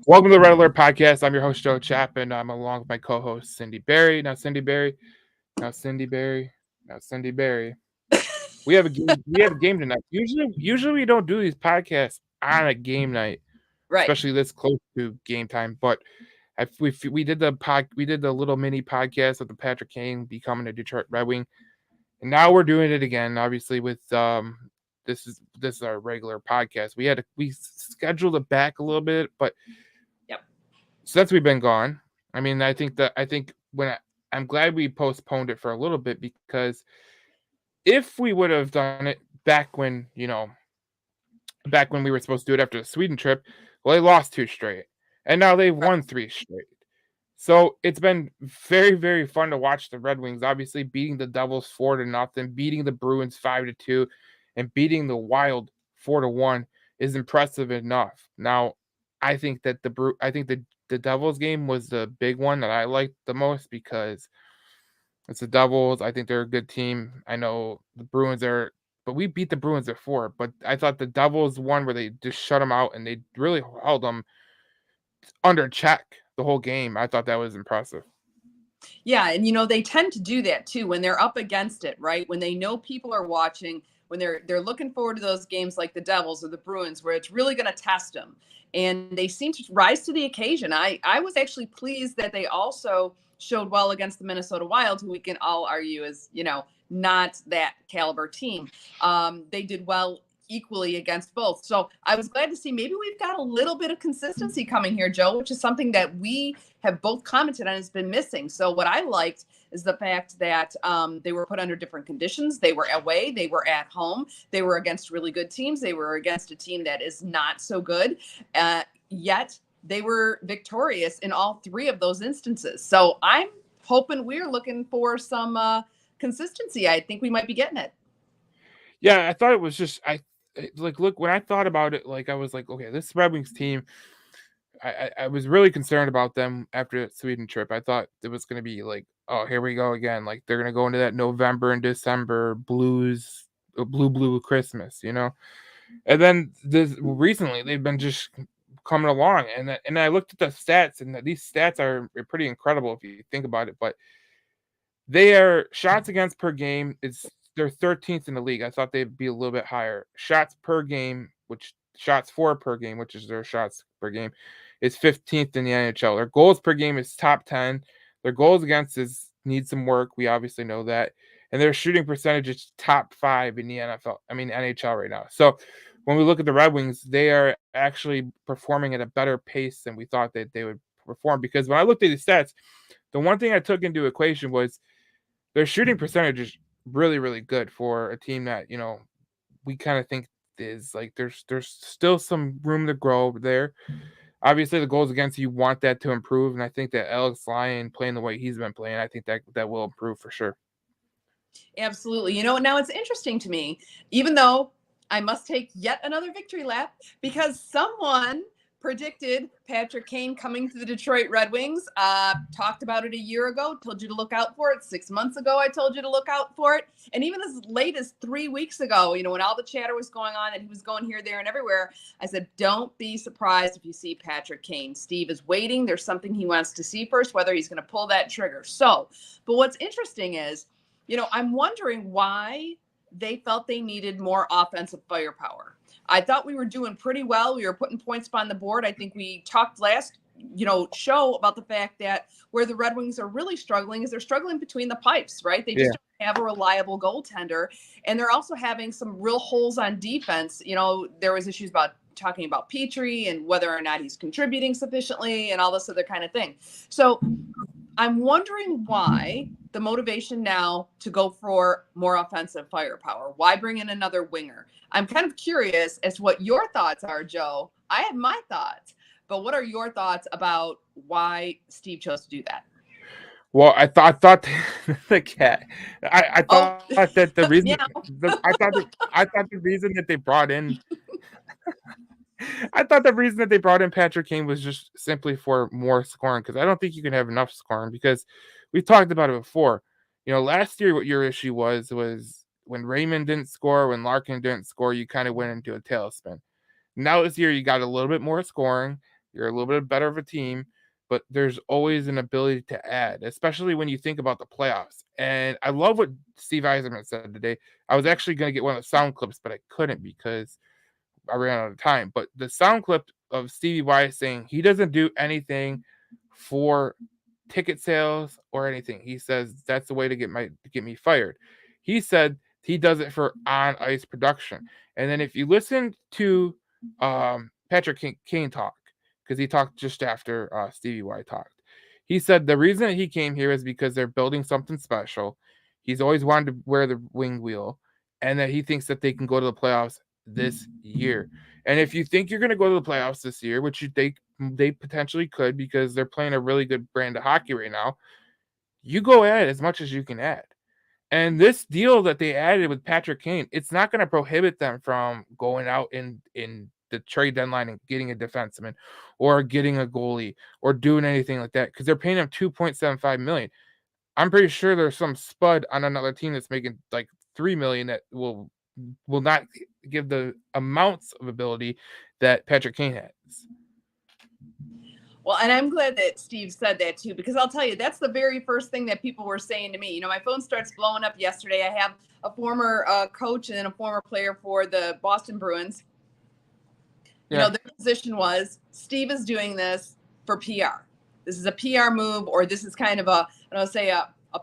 Welcome to the Red Alert Podcast. I'm your host, Joe Chapin. I'm along with my co-host, Cindy Berry. Now, Cindy Berry. Now, Cindy Berry. Now, Cindy Berry. We have a game. We have a game tonight. Usually we don't do these podcasts on a game night, Right. especially this close to game time. But we did the little mini podcast with the Patrick Kane becoming a Detroit Red Wing, and now we're doing it again. Obviously, with this is our regular podcast. We scheduled it back a little bit, but Yep. since we've been gone, I'm glad we postponed it for a little bit because if we would have done it back when we were supposed to do it after the Sweden trip, well, they lost two straight, and now they've Right. won three straight. So it's been very, very fun to watch the Red Wings. Obviously, beating the Devils 4-0, beating the Bruins 5-2, and beating the Wild 4-1 is impressive enough. Now, I think the Devils game was the big one that I liked the most because it's the Devils. I think they're a good team. I know the Bruins are, but we beat the Bruins before. But I thought the Devils one where they just shut them out and they really held them under check the whole game. I thought that was impressive. Yeah, and they tend to do that too when they're up against it, right? When they know people are watching, when they're looking forward to those games like the Devils or the Bruins where it's really going to test them. And they seem to rise to the occasion. I was actually pleased that they also showed well against the Minnesota Wild, who we can all argue is, not that caliber team. They did well equally against both. So I was glad to see maybe we've got a little bit of consistency coming here, Joe, which is something that we have both commented on has been missing. So what I liked is the fact that they were put under different conditions. They were away, they were at home, they were against really good teams, they were against a team that is not so good, yet they were victorious in all three of those instances. So I'm hoping we're looking for some consistency. I think we might be getting it. Yeah, I thought it was just look when I thought about it, I was like, okay, this Red Wings team. I was really concerned about them after the Sweden trip. I thought it was going to be like, oh, here we go again. Like they're going to go into that November and December blues, blue Christmas. And then this recently they've been just coming along, and I looked at the stats, and these stats are pretty incredible if you think about it. But they are shots against per game. They're 13th in the league. I thought they'd be a little bit higher. Shots per game, which shots for per game, which is their shots per game, is 15th in the NHL. Their goals per game is top 10. Their goals against is needs some work. We obviously know that. And their shooting percentage is top 5 in the NFL. I mean NHL right now. So when we look at the Red Wings, they are actually performing at a better pace than we thought that they would perform. Because when I looked at the stats, the one thing I took into equation was their shooting percentage is really, really good for a team that, we kind of think is like there's still some room to grow there. Obviously, the goals against you want that to improve, and I think that Alex Lyon playing the way he's been playing, I think that will improve for sure. Absolutely. Now it's interesting to me, even though I must take yet another victory lap because someone predicted Patrick Kane coming to the Detroit Red Wings. Talked about it a year ago, told you to look out for it. 6 months ago, I told you to look out for it. And even as late as 3 weeks ago, when all the chatter was going on and he was going here, there, and everywhere, I said, don't be surprised if you see Patrick Kane. Steve is waiting. There's something he wants to see first, whether he's going to pull that trigger. But what's interesting is, I'm wondering why they felt they needed more offensive firepower. I thought we were doing pretty well. We were putting points on the board. I think we talked last, show about the fact that where the Red Wings are really struggling is they're struggling between the pipes, right? They just don't have a reliable goaltender. And they're also having some real holes on defense. There was issues about talking about Petrie and whether or not he's contributing sufficiently and all this other kind of thing. So I'm wondering why the motivation now to go for more offensive firepower. Why bring in another winger? I'm kind of curious as to what your thoughts are, Joe. I have my thoughts, but what are your thoughts about why Steve chose to do that? Well, I thought the cat. I Oh, thought that the reason yeah. I thought the reason that they brought in I thought the reason that they brought in Patrick Kane was just simply for more scoring because I don't think you can have enough scoring because we've talked about it before. Last year what your issue was when Raymond didn't score, when Larkin didn't score, you kind of went into a tailspin. Now this year you got a little bit more scoring. You're a little bit better of a team, but there's always an ability to add, especially when you think about the playoffs. And I love what Steve Eiserman said today. I was actually going to get one of the sound clips, but I couldn't because I ran out of time. But the sound clip of Stevie Y saying he doesn't do anything for ticket sales or anything. He says that's the way to get me fired. He said he does it for on ice production. And then if you listen to Patrick Kane talk, because he talked just after Stevie Y talked, he said the reason he came here is because they're building something special. He's always wanted to wear the wing wheel, and that he thinks that they can go to the playoffs this year. And if you think you're going to go to the playoffs this year, which they potentially could because they're playing a really good brand of hockey right now, you go add as much as you can add. And this deal that they added with Patrick Kane, it's not going to prohibit them from going out in the trade deadline and getting a defenseman or getting a goalie or doing anything like that because they're paying him $2.75 million. I'm pretty sure there's some spud on another team that's making like $3 million that will not give the amounts of ability that Patrick Kane has. Well, and I'm glad that Steve said that too, because I'll tell you, that's the very first thing that people were saying to me. You know, my phone starts blowing up yesterday. I have a former coach and a former player for the Boston Bruins. You know, their position was Steve is doing this for PR. This is a PR move, or this is kind of a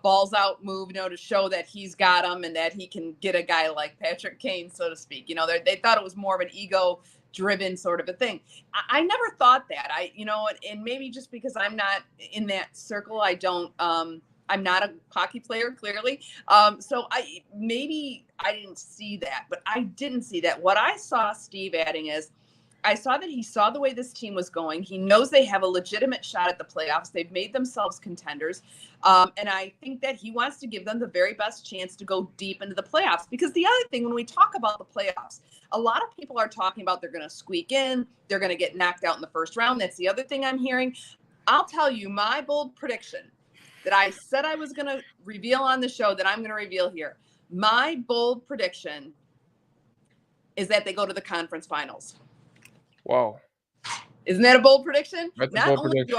balls out move, you know, to show that he's got him and that he can get a guy like Patrick Kane, so to speak. You know, they thought it was more of an ego driven sort of a thing. I never thought that. And maybe just because I'm not in that circle, I'm not a hockey player, clearly. So I didn't see that, but I didn't see that. What I saw Steve adding is, I saw that he saw the way this team was going. He knows they have a legitimate shot at the playoffs. They've made themselves contenders. And I think that he wants to give them the very best chance to go deep into the playoffs. Because the other thing, when we talk about the playoffs, a lot of people are talking about they're going to squeak in. They're going to get knocked out in the first round. That's the other thing I'm hearing. I'll tell you my bold prediction that I said I was going to reveal on the show that I'm going to reveal here. My bold prediction is that they go to the conference finals. Wow. Isn't that a bold prediction? That's Not a bold only prediction.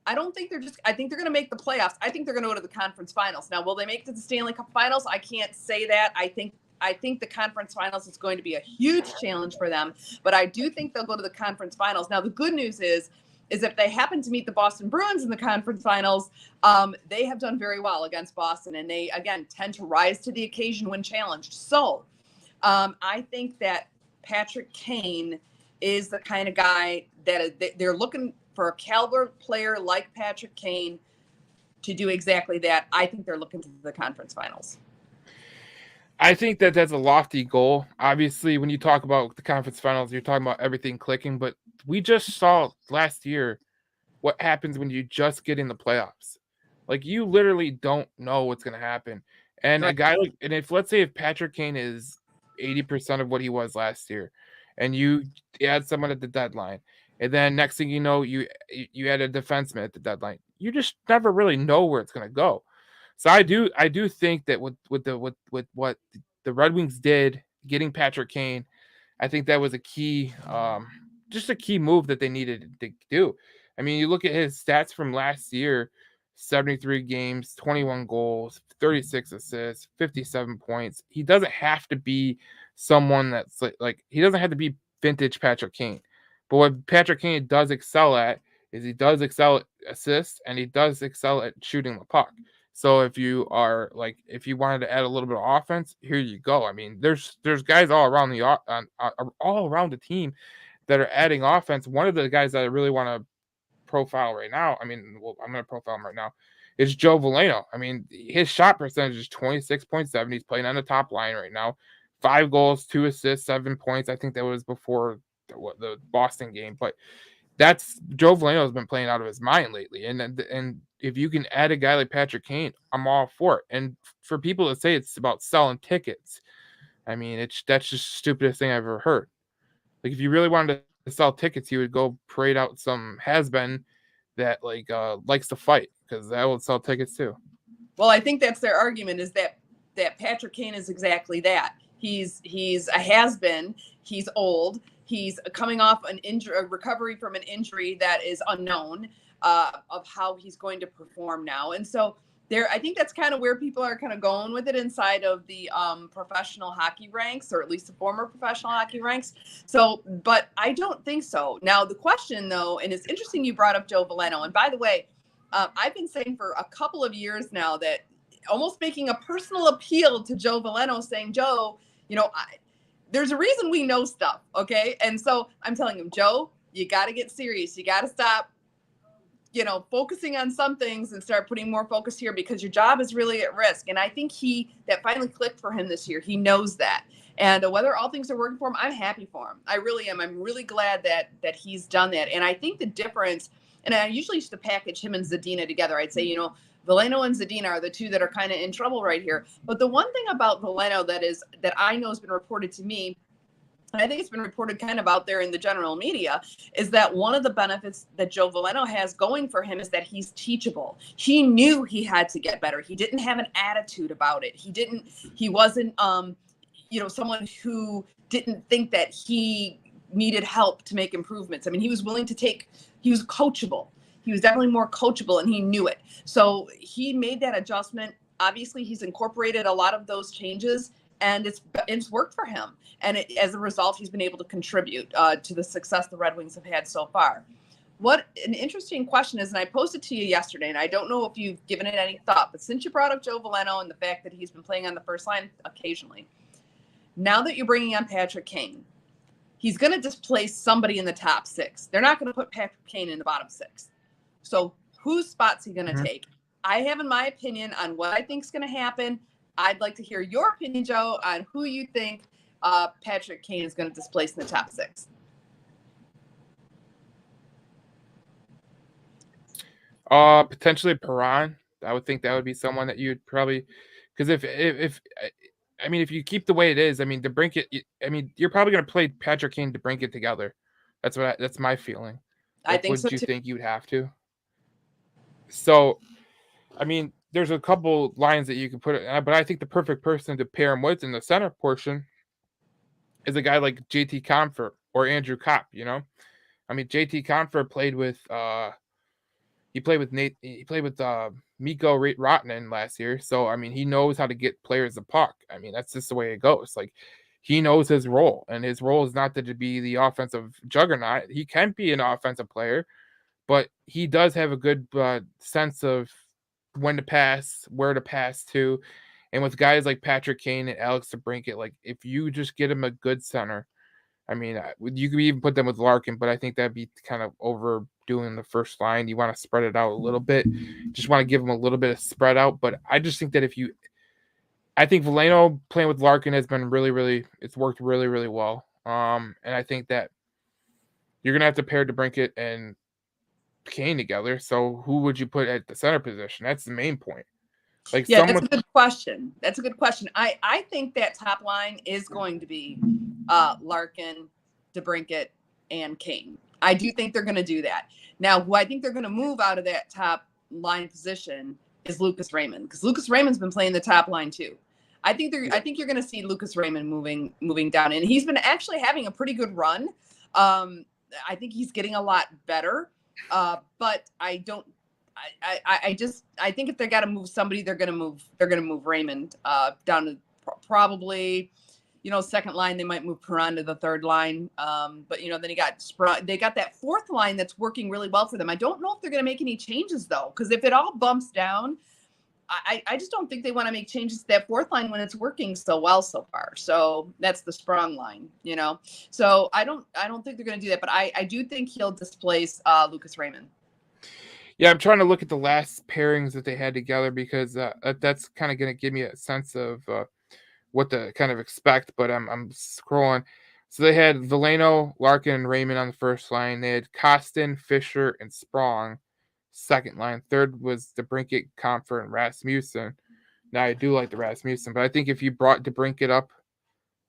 I don't think I think they're going to make the playoffs. I think they're going to go to the conference finals. Now, will they make it to the Stanley Cup finals? I can't say that. I think the conference finals is going to be a huge challenge for them, but I do think they'll go to the conference finals. Now, the good news is if they happen to meet the Boston Bruins in the conference finals, they have done very well against Boston, and they, again, tend to rise to the occasion when challenged. So I think that Patrick Kane is the kind of guy that they're looking for, a caliber player like Patrick Kane to do exactly that. I think they're looking to the conference finals. I think that that's a lofty goal. Obviously, when you talk about the conference finals, you're talking about everything clicking, but we just saw last year what happens when you just get in the playoffs. Like, you literally don't know what's going to happen. And a guy like, and let's say if Patrick Kane is 80% of what he was last year, and you add someone at the deadline, and then next thing you know, you add a defenseman at the deadline, you just never really know where it's going to go. So I do think that with what the Red Wings did, getting Patrick Kane, I think that was a key, just a key move that they needed to do. I mean, you look at his stats from last year: 73 games, 21 goals, 36 assists, 57 points. He doesn't have to be someone that's like he doesn't have to be vintage Patrick Kane. But what Patrick Kane does excel at is he does excel at assists, and he does excel at shooting the puck. So if you wanted to add a little bit of offense, here you go. I mean, there's guys all around all around the team that are adding offense. One of the guys that I really want to profile right now, I'm going to profile him right now, is Joe Veleno. I mean, his shot percentage is 26.7. He's playing on the top line right now. 5 goals, 2 assists, 7 points. I think that was before the Boston game, but that's Joe Veleno has been playing out of his mind lately. And if you can add a guy like Patrick Kane, I'm all for it. And for people to say it's about selling tickets, I mean, that's just the stupidest thing I've ever heard. Like, if you really wanted to sell tickets, you would go parade out some has-been that likes to fight, because that will sell tickets too. Well, I think that's their argument, is that Patrick Kane is exactly that. He's a has-been. He's old. He's coming off an injury, a recovery from an injury that is unknown of how he's going to perform now. And so there, I think that's kind of where people are kind of going with it inside of the professional hockey ranks, or at least the former professional hockey ranks. So, but I don't think so. Now, the question though, and it's interesting you brought up Joe Veleno. And by the way, I've been saying for a couple of years now that almost making a personal appeal to Joe Veleno, saying, Joe, there's a reason we know stuff, okay? And so I'm telling him, Joe, you got to get serious. You got to stop, focusing on some things and start putting more focus here, because your job is really at risk. And I think that finally clicked for him this year. He knows that. And whether all things are working for him, I'm happy for him. I really am. I'm really glad that he's done that. And I think the difference, and I usually used to package him and Zadina together. I'd say, Veleno and Zadina are the two that are kind of in trouble right here. But the one thing about Veleno that I know has been reported to me, and I think it's been reported kind of out there in the general media, is that one of the benefits that Joe Veleno has going for him is that he's teachable. He knew he had to get better. He didn't have an attitude about it. He wasn't, someone who didn't think that he needed help to make improvements. I mean, he was willing to he was coachable. He was definitely more coachable, and he knew it. So he made that adjustment. Obviously, he's incorporated a lot of those changes, and it's worked for him. And as a result, he's been able to contribute to the success the Red Wings have had so far. What an interesting question is, and I posted to you yesterday, and I don't know if you've given it any thought, but since you brought up Joe Veleno and the fact that he's been playing on the first line occasionally, now that you're bringing on Patrick Kane, he's going to displace somebody in the top six. They're not going to put Patrick Kane in the bottom six. So whose spot's he going to take? I have my opinion on what I think is going to happen. I'd like to hear your opinion, Joe, on who you think Patrick Kane is going to displace in the top six. Potentially Perron. I would think that would be someone that you'd probably, because if you keep the way it is, DeBrincat, you're probably going to play Patrick Kane, DeBrincat together. That's my feeling. I think so too. Would you think you'd have to? So, there's a couple lines that you can put, but I think the perfect person to pair him with in the center portion is a guy like JT Compher or Andrew Kopp. JT Compher played with Mikko Rantanen last year, so he knows how to get players the puck. That's just the way it goes. Like, he knows his role, and his role is not to be the offensive juggernaut. He can be an offensive player, but he does have a good sense of when to pass, where to pass to. And with guys like Patrick Kane and Alex DeBrincat, like, if you just get him a good center, you could even put them with Larkin, but I think that'd be kind of overdoing the first line. You want to spread it out a little bit. Just want to give him a little bit of spread out. But I just think that I think Veleno playing with Larkin has been it's worked really, really well. And I think that you're going to have to pair DeBrincat and Kane together. So who would you put at the center position? That's the main point. That's a good question. I think that top line is going to be Larkin, DeBrincat, and Kane. I do think they're going to do that. Now, who I think they're going to move out of that top line position is Lucas Raymond, because Lucas Raymond's been playing the top line too. I think you're going to see Lucas Raymond moving down, and he's been actually having a pretty good run. I think he's getting a lot better, but I think if they got to move somebody, they're going to move Raymond down to probably, second line. They might move Perron to the third line. But then they got that fourth line that's working really well for them. I don't know if they're going to make any changes though, because if it all bumps down, I just don't think they want to make changes to that fourth line when it's working so well so far. So that's the Sprong line, So I don't think they're going to do that, but I do think he'll displace Lucas Raymond. Yeah, I'm trying to look at the last pairings that they had together, because that's kind of going to give me a sense of what to kind of expect. But I'm scrolling. So they had Veleno, Larkin, and Raymond on the first line. They had Kostin, Fisher, and Sprong second line. Third was DeBrincat, Compher, and Rasmussen. Now, I do like the Rasmussen, but I think if you brought DeBrincat up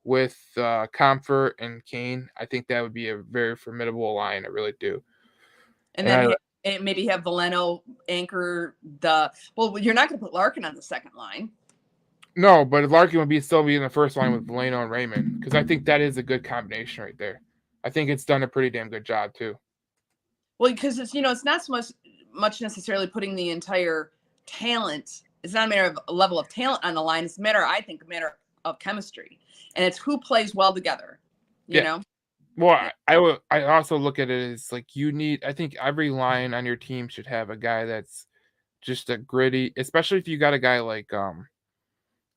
with Compher and Kane, I think that would be a very formidable line. I really do. And then maybe have Veleno anchor you're not going to put Larkin on the second line. No, but Larkin would still be in the first line with Veleno and Raymond because I think that is a good combination right there. I think it's done a pretty damn good job too. Well, because it's not so much necessarily putting the entire talent. It's not a matter of a level of talent on the line. It's a matter of chemistry, and it's who plays well together. You Yeah. know. Well, I also look at it as like I think every line on your team should have a guy that's just a gritty, especially if you got a guy like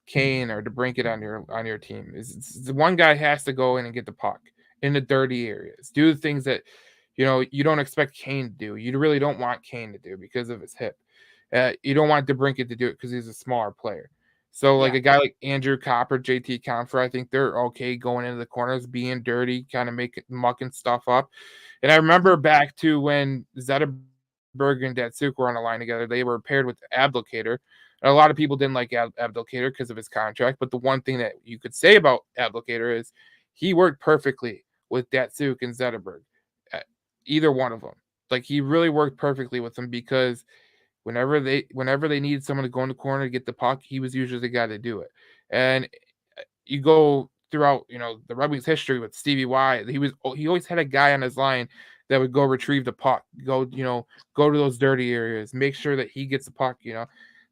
Kane or DeBrincat on your team. Is the one guy has to go in and get the puck in the dirty areas, do the things that you don't expect Kane to do. You really don't want Kane to do because of his hip. You don't want DeBrincat to do it because he's a smaller player. So like Yeah. a guy like Andrew Copper, JT Compher, I think they're okay going into the corners, being dirty, kind of making mucking stuff up. And I remember back to when Zetterberg and Datsuk were on the line together, they were paired with Abdelkader. And a lot of people didn't like Abdelkader because of his contract, but the one thing that you could say about Abdelkader is he worked perfectly with Datsuk and Zetterberg. Either one of them. Like he really worked perfectly with them because whenever they needed someone to go in the corner to get the puck, he was usually the guy to do it. And you go throughout, the Red Wings history with Stevie Y, he always had a guy on his line that would go retrieve the puck, go to those dirty areas, make sure that he gets the puck.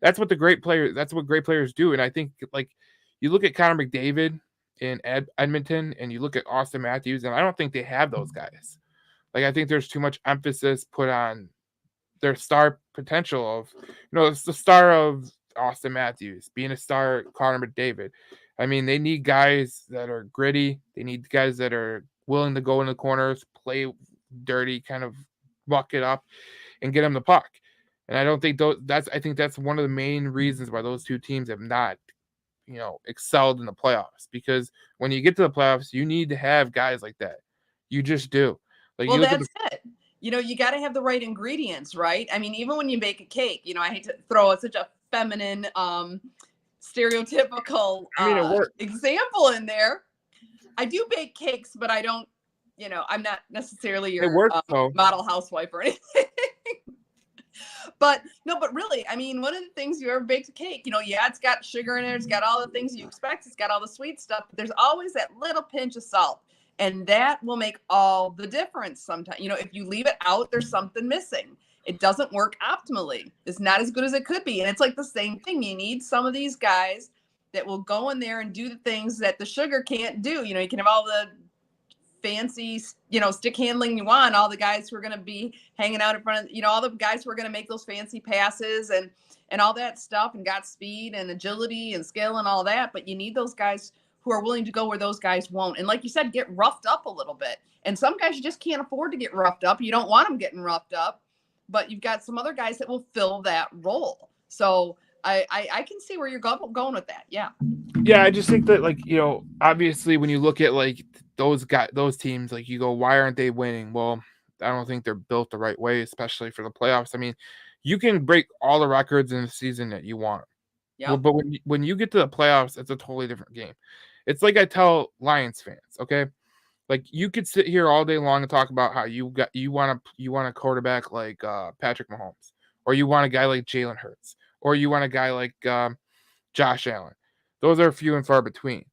That's what great players do. And I think like you look at Connor McDavid in Edmonton, and you look at Austin Matthews, and I don't think they have those guys. Like I think there's too much emphasis put on their star potential of, it's the star of Austin Matthews being a star, Connor McDavid. I mean, they need guys that are gritty. They need guys that are willing to go in the corners, play dirty, kind of buck it up, and get them the puck. And I don't think I think that's one of the main reasons why those two teams have not, excelled in the playoffs. Because when you get to the playoffs, you need to have guys like that. You just do. Like Well, you look at that's it. You got to have the right ingredients, right? I mean, even when you bake a cake, I hate to throw such a feminine, stereotypical it works. example in there. I do bake cakes, but I don't, I'm not necessarily your model housewife or anything. But really, I mean, one of the things you ever baked a cake, it's got sugar in it, it's got all the things you expect, it's got all the sweet stuff, but there's always that little pinch of salt. And that will make all the difference sometimes. If you leave it out, there's something missing. It doesn't work optimally. It's not as good as it could be. And it's like the same thing. You need some of these guys that will go in there and do the things that the sugar can't do. You can have all the fancy, stick handling you want, all the guys who are going to be hanging out in front of, all the guys who are going to make those fancy passes and all that stuff, and got speed and agility and skill and all that. But you need those guys who are willing to go where those guys won't. And like you said, get roughed up a little bit. And some guys you just can't afford to get roughed up. You don't want them getting roughed up, but you've got some other guys that will fill that role. So I can see where you're going with that. Yeah. Yeah, I just think that obviously when you look at like those teams, like you go, why aren't they winning? Well, I don't think they're built the right way, especially for the playoffs. I mean, you can break all the records in the season that you want. Yeah. But when you get to the playoffs, it's a totally different game. It's like I tell Lions fans, okay? Like you could sit here all day long and talk about how you want a quarterback like Patrick Mahomes, or you want a guy like Jalen Hurts, or you want a guy like Josh Allen. Those are few and far between.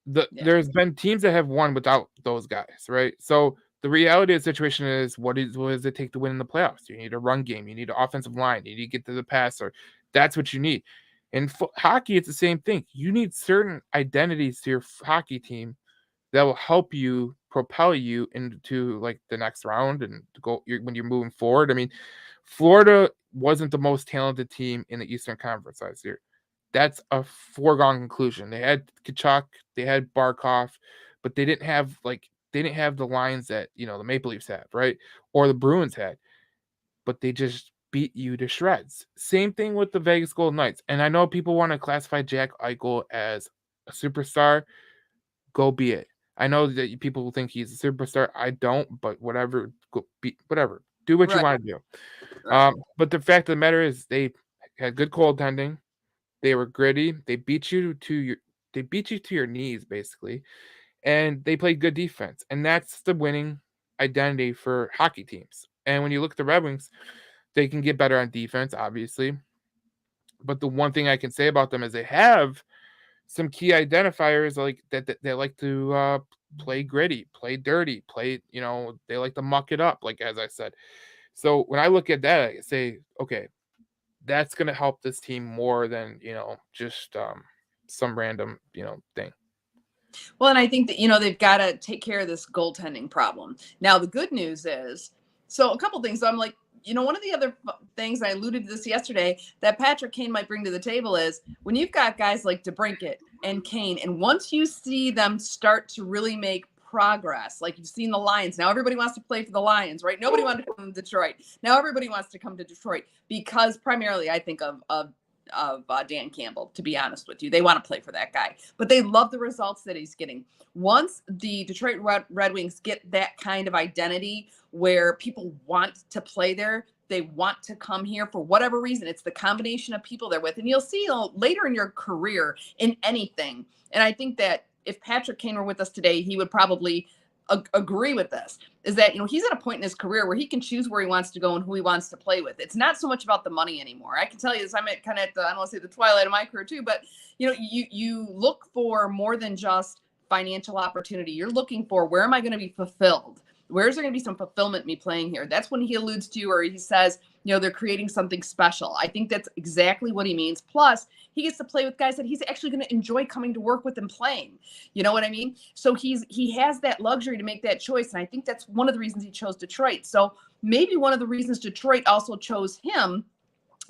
There's been teams that have won without those guys, right? So the reality of the situation is, what does it take to win in the playoffs? You need a run game, you need an offensive line, you need to get to the passer. That's what you need. In hockey, it's the same thing. You need certain identities to your hockey team that will help you propel you into like the next round and when you're moving forward. I mean, Florida wasn't the most talented team in the Eastern Conference last year. That's a foregone conclusion. They had Tkachuk, they had Barkov, but they didn't have the lines that the Maple Leafs have, right? Or the Bruins had. But they just beat you to shreds. Same thing with the Vegas Golden Knights. And I know people want to classify Jack Eichel as a superstar. Go be it. I know that people will think he's a superstar. I don't, but whatever. Whatever. Do what you want to do. Right. But the fact of the matter is, they had good goaltending. They were gritty. They beat you to your knees, basically, and they played good defense. And that's the winning identity for hockey teams. And when you look at the Red Wings, they can get better on defense, obviously. But the one thing I can say about them is they have some key identifiers like that they like to play gritty, play dirty, play, they like to muck it up, like as I said. So when I look at that, I say, okay, that's gonna help this team more than, just some random, thing. Well, and I think that, they've got to take care of this goaltending problem. Now, the good news is, so a couple things. So I'm like, one of the other things I alluded to this yesterday that Patrick Kane might bring to the table is when you've got guys like DeBrincat and Kane, and once you see them start to really make progress, like you've seen the Lions. Now everybody wants to play for the Lions, right? Nobody wanted to come to Detroit. Now everybody wants to come to Detroit because primarily I think of Dan Campbell, to be honest with you. They want to play for that guy, but they love the results that he's getting. Once the Detroit Red Wings get that kind of identity where people want to play there, they want to come here for whatever reason. It's the combination of people they're with. And you'll see later in your career in anything. And I think that if Patrick Kane were with us today, he would probably agree with this, is that, he's at a point in his career where he can choose where he wants to go and who he wants to play with. It's not so much about the money anymore. I can tell you this, I'm at kind of at the, I don't want to say the twilight of my career too, but you look for more than just financial opportunity. You're looking for, where am I going to be fulfilled? Where's there going to be some fulfillment me playing here? That's when he alludes to, or he says, they're creating something special. I think that's exactly what he means. Plus, he gets to play with guys that he's actually going to enjoy coming to work with and playing. You know what I mean? So he has that luxury to make that choice. And I think that's one of the reasons he chose Detroit. So maybe one of the reasons Detroit also chose him,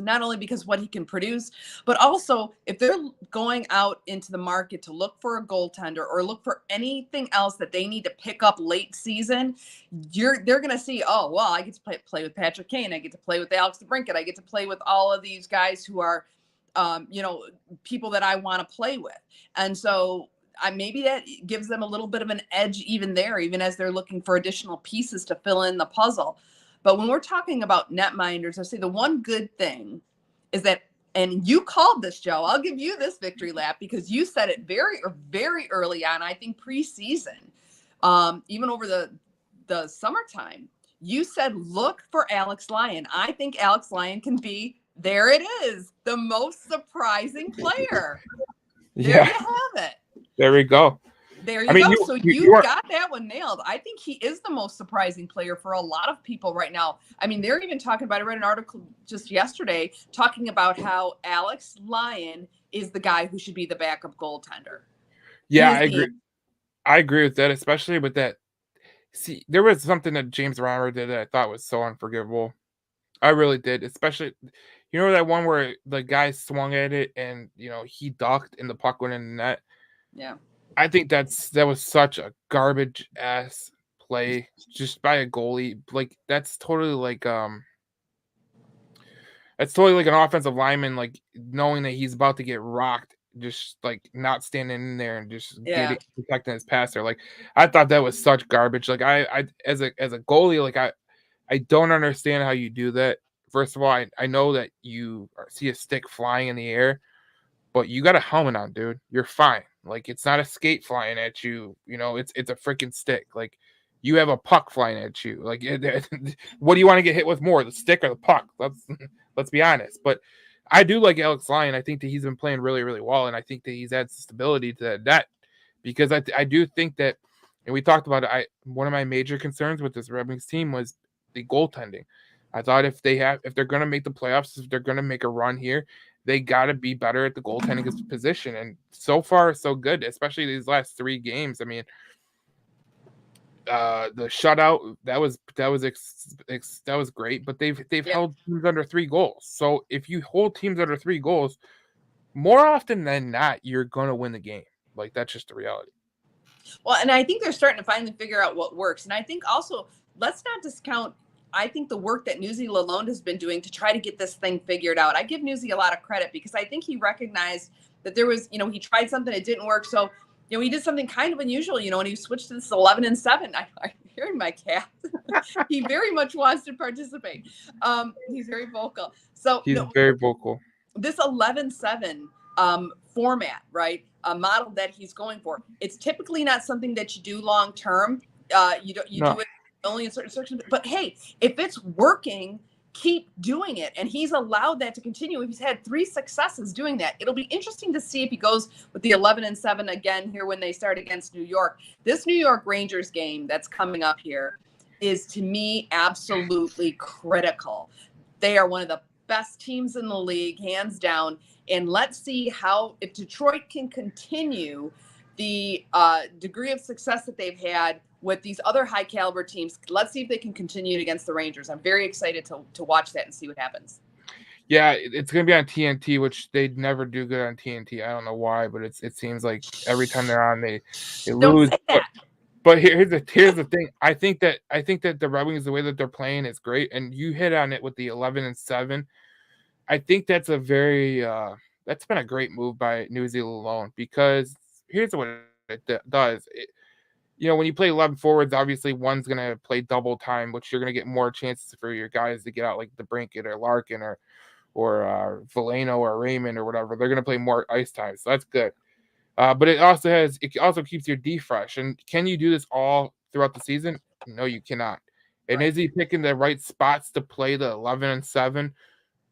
not only because what he can produce, but also if they're going out into the market to look for a goaltender or look for anything else that they need to pick up late season, they're going to see, oh, well, I get to play with Patrick Kane. I get to play with Alex DeBrincat. I get to play with all of these guys who are, people that I want to play with. And so maybe that gives them a little bit of an edge even there, even as they're looking for additional pieces to fill in the puzzle. But when we're talking about netminders, I say the one good thing is that, and you called this, Joe, I'll give you this victory lap because you said it very, very early on, I think preseason, even over the summertime, you said, look for Alex Lyon. I think Alex Lyon can be, there it is, the most surprising player. There you have it. There we go. There you go. So you got that one nailed. I think he is the most surprising player for a lot of people right now. I mean, they're even talking about, I read an article just yesterday talking about how Alex Lyon is the guy who should be the backup goaltender. Yeah, I agree. I agree with that, especially with that. See, there was something that James Reimer did that I thought was so unforgivable. I really did, especially, that one where the guy swung at it and, he ducked and the puck went in the net. Yeah. I think that was such a garbage ass play just by a goalie. Like that's totally like an offensive lineman, like knowing that he's about to get rocked, just like not standing in there and just protecting his passer. Like I thought that was such garbage. Like I as a goalie, like I don't understand how you do that. First of all, I know that you see a stick flying in the air, but you got a helmet on, dude. You're fine. Like it's not a skate flying at you. It's a freaking stick. Like you have a puck flying at you. Like what do you want to get hit with more, the stick or the puck? Let's be honest. But I do like Alex Lyon. I think that he's been playing really, really well, and I think that he's added stability to that net because I do think that, and we talked about it. One of my major concerns with this Red Wings team was the goaltending. I thought if they're going to make the playoffs, if they're going to make a run here, they got to be better at the goaltending position. And so far, so good, especially these last 3 games. I mean, the shutout, that was great, but they've held teams under 3 goals. So if you hold teams under 3 goals, more often than not, you're going to win the game. Like that's just the reality. Well, and I think they're starting to finally figure out what works. And I think also, let's not discount, I think the work that Newsy Lalonde has been doing to try to get this thing figured out. I give Newsy a lot of credit because I think he recognized that there was, he tried something, it didn't work. So, he did something kind of unusual, and he switched to this 11-7. I'm hearing my cat. He very much wants to participate. He's very vocal. So he's very vocal. This 11-7 format, right? A model that he's going for. It's typically not something that you do long term. You do it only in certain circumstances. But hey, if it's working, keep doing it. And he's allowed that to continue. He's had 3 successes doing that. It'll be interesting to see if he goes with the 11-7 again here when they start against New York. This New York Rangers game that's coming up here is, to me, absolutely critical. They are one of the best teams in the league, hands down. And let's see if Detroit can continue the degree of success that they've had with these other high caliber teams. Let's see if they can continue it against the Rangers. I'm very excited to watch that and see what happens. Yeah, it's going to be on TNT, which they never do good on TNT. I don't know why, but it seems like every time they're on, they lose. But here's the thing. I think that the Red Wings, the way that they're playing, is great, and you hit on it with the 11-7. I think that's a very that's been a great move by New Zealand alone, because here's what it does. When you play 11 forwards, obviously one's going to play double time, which you're going to get more chances for your guys to get out, like DeBrincat or Larkin or Veleno or Raymond or whatever. They're going to play more ice time, so that's good. But it also keeps your D fresh. And can you do this all throughout the season? No, you cannot. And is he picking the right spots to play the 11-7?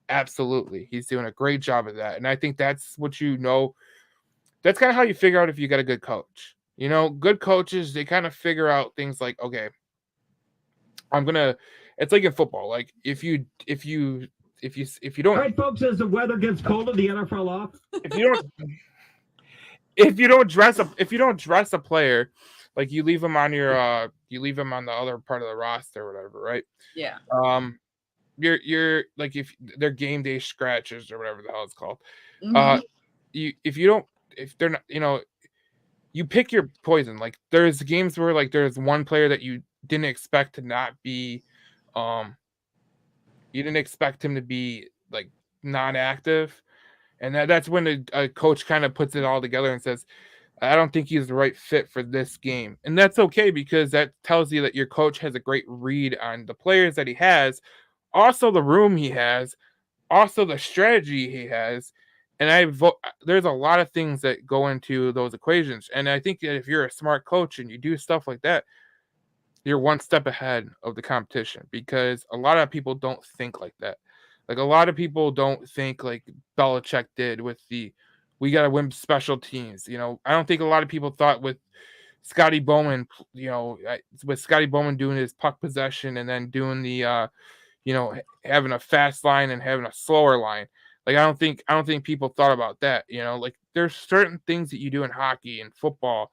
Absolutely. He's doing a great job of that. And I think that's what that's kind of how you figure out if you got a good coach. Good coaches, they kind of figure out things like, okay, it's like in football. Like if you don't, all right, folks, as the weather gets colder, the NFL off. If you don't dress a player, like you leave them on the other part of the roster or whatever, right? Yeah. You're like, if they're game day scratches or whatever the hell it's called. Mm-hmm. If they're not, you pick your poison. Like there's games where like there's one player that you didn't expect to not be, you didn't expect him to be like non-active, and that's when a coach kind of puts it all together and says, I don't think he's the right fit for this game. And that's okay, because that tells you that your coach has a great read on the players that he has, also the room he has, also the strategy he has. And there's a lot of things that go into those equations. And I think that if you're a smart coach and you do stuff like that, you're one step ahead of the competition, because a lot of people don't think like that. Like a lot of people don't think like Belichick did with we got to win special teams. I don't think a lot of people thought with Scotty Bowman, with Scotty Bowman doing his puck possession and then doing the, having a fast line and having a slower line. Like I don't think people thought about that. Like there's certain things that you do in hockey and football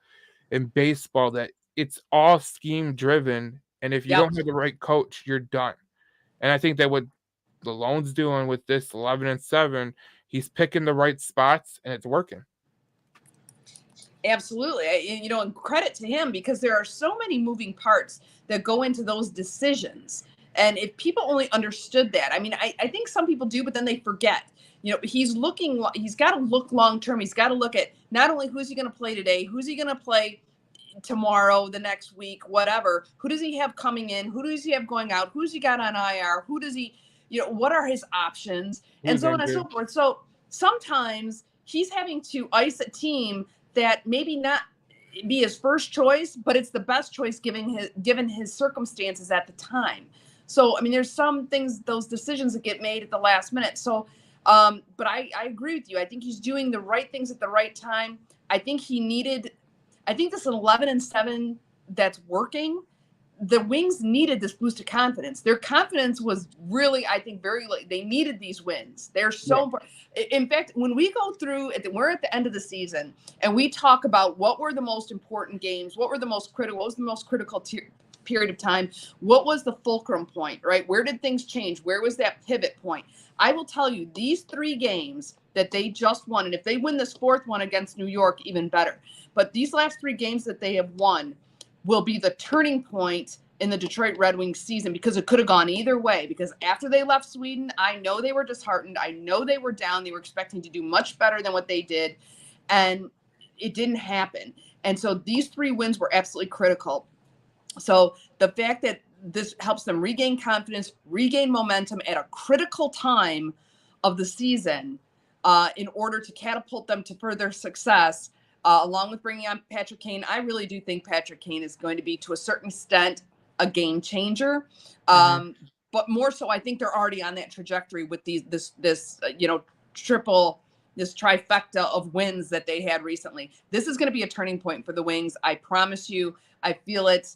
and baseball that it's all scheme driven. And if you don't have the right coach, you're done. And I think that what Lalonde's doing with this 11-7, he's picking the right spots and it's working. Absolutely. And credit to him, because there are so many moving parts that go into those decisions. And if people only understood that, I think some people do, but then they forget. He's got to look long term. He's got to look at not only who's he going to play today, who's he going to play tomorrow, the next week, whatever. Who does he have coming in? Who does he have going out? Who's he got on IR? Who does he, what are his options? And so on and so forth. So sometimes he's having to ice a team that maybe not be his first choice, but it's the best choice given his circumstances at the time. So, there's some things, those decisions that get made at the last minute. So, but I agree with you. I think he's doing the right things at the right time. I think this 11-7 that's working. The Wings needed this boost of confidence. Their confidence was really, I think, very late. They needed these wins. They're so important. In fact, when we go through, we're at the end of the season, and we talk about what were the most important games, what was the most critical period of time, what was the fulcrum point, right? Where did things change? Where was that pivot point? I will tell you, these 3 games that they just won, and if they win this 4th one against New York, even better. But these last 3 games that they have won will be the turning point in the Detroit Red Wings season, because it could have gone either way. Because after they left Sweden, I know they were disheartened. I know they were down. They were expecting to do much better than what they did, and it didn't happen. And so these 3 wins were absolutely critical. So the fact that this helps them regain confidence, regain momentum at a critical time of the season, in order to catapult them to further success, along with bringing on Patrick Kane. I really do think Patrick Kane is going to be, to a certain extent, a game changer. but more so, I think they're already on that trajectory with this this trifecta of wins that they had recently. This is going to be a turning point for the Wings. I promise you. I feel it.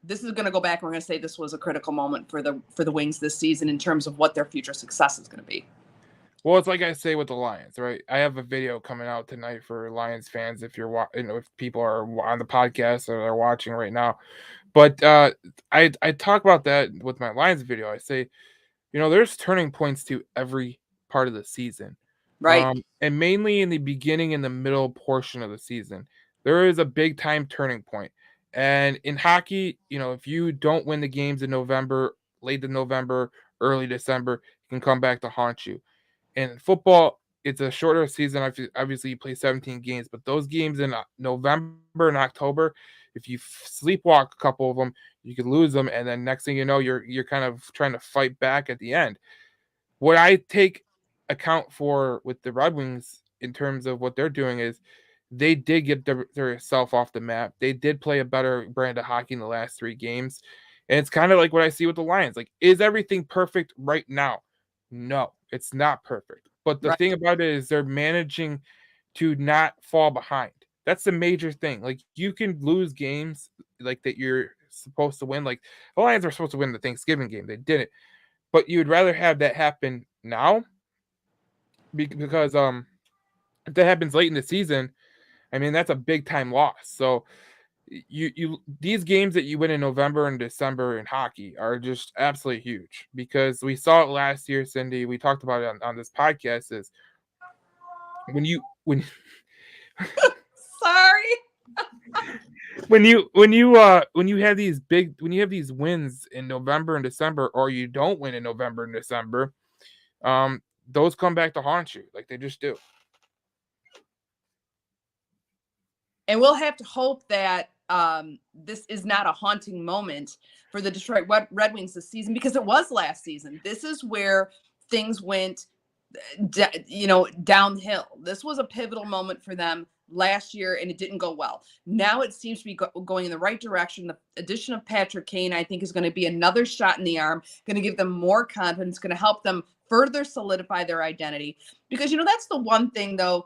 This is going to go back and we're going to say this was a critical moment for the Wings this season in terms of what their future success is going to be. Well, it's like I say with the Lions, right? I have a video coming out tonight for Lions fans. If you're, if people are on the podcast or they're watching right now, but I talk about that with my Lions video. I say, there's turning points to every part of the season, Right. and mainly in the beginning and the middle portion of the season, there is a big time turning point. And in hockey, if you don't win the games in November, late in November, early December, it can come back to haunt you. In football, it's a shorter season. Obviously, you play 17 games, but those games in November and October, if you sleepwalk a couple of them, you could lose them, and then next thing you know, you're kind of trying to fight back at the end. What I take account for with the Red Wings in terms of what they're doing is they did get their self off the map. They did play a better brand of hockey in the last 3 games, and it's kind of like what I see with the Lions. Like, is everything perfect right now? No, it's not perfect. But the thing about it is they're managing to not fall behind. That's the major thing. Like, you can lose games like that you're supposed to win. Like, the Lions were supposed to win the Thanksgiving game. They didn't. But you would rather have that happen now because if that happens late in the season, I mean, that's a big time loss. So you these games that you win in November and December in hockey are just absolutely huge because we saw it last year, Cindy. We talked about it on this podcast. Is when Sorry. when you have these wins in November and December, or you don't win in November and December, those come back to haunt you like they just do. And we'll have to hope that this is not a haunting moment for the Detroit Red Wings this season, because it was last season. This is where things went, downhill. This was a pivotal moment for them last year, and it didn't go well. Now it seems to be going in the right direction. The addition of Patrick Kane, I think, is going to be another shot in the arm, going to give them more confidence, going to help them further solidify their identity. Because, that's the one thing, though,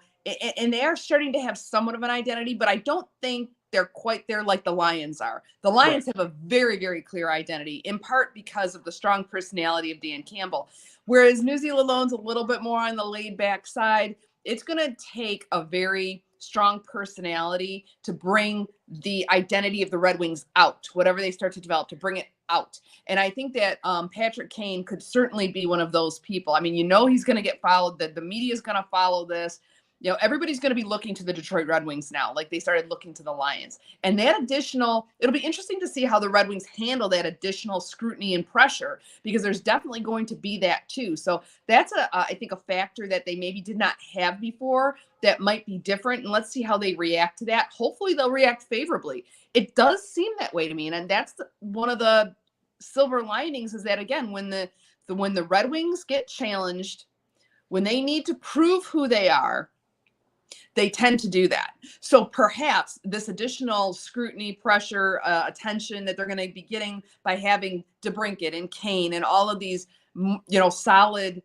and they are starting to have somewhat of an identity, but I don't think they're quite there like the Lions are. The Lions have a very, very clear identity, in part because of the strong personality of Dan Campbell. Whereas Newsy Lalonde's a little bit more on the laid back side. It's going to take a very strong personality to bring the identity of the Red Wings out, whatever they start to develop, to bring it out. And I think that Patrick Kane could certainly be one of those people. I mean, he's going to get followed. The media is going to follow this. Everybody's going to be looking to the Detroit Red Wings now, like they started looking to the Lions. And it'll be interesting to see how the Red Wings handle that additional scrutiny and pressure, because there's definitely going to be that too. So that's I think a factor that they maybe did not have before that might be different. And let's see how they react to that. Hopefully they'll react favorably. It does seem that way to me. And that's one of the silver linings, is that, again, when the Red Wings get challenged, when they need to prove who they are, they tend to do that. So perhaps this additional scrutiny, pressure, attention that they're going to be getting by having DeBrincat and Kane and all of these, solid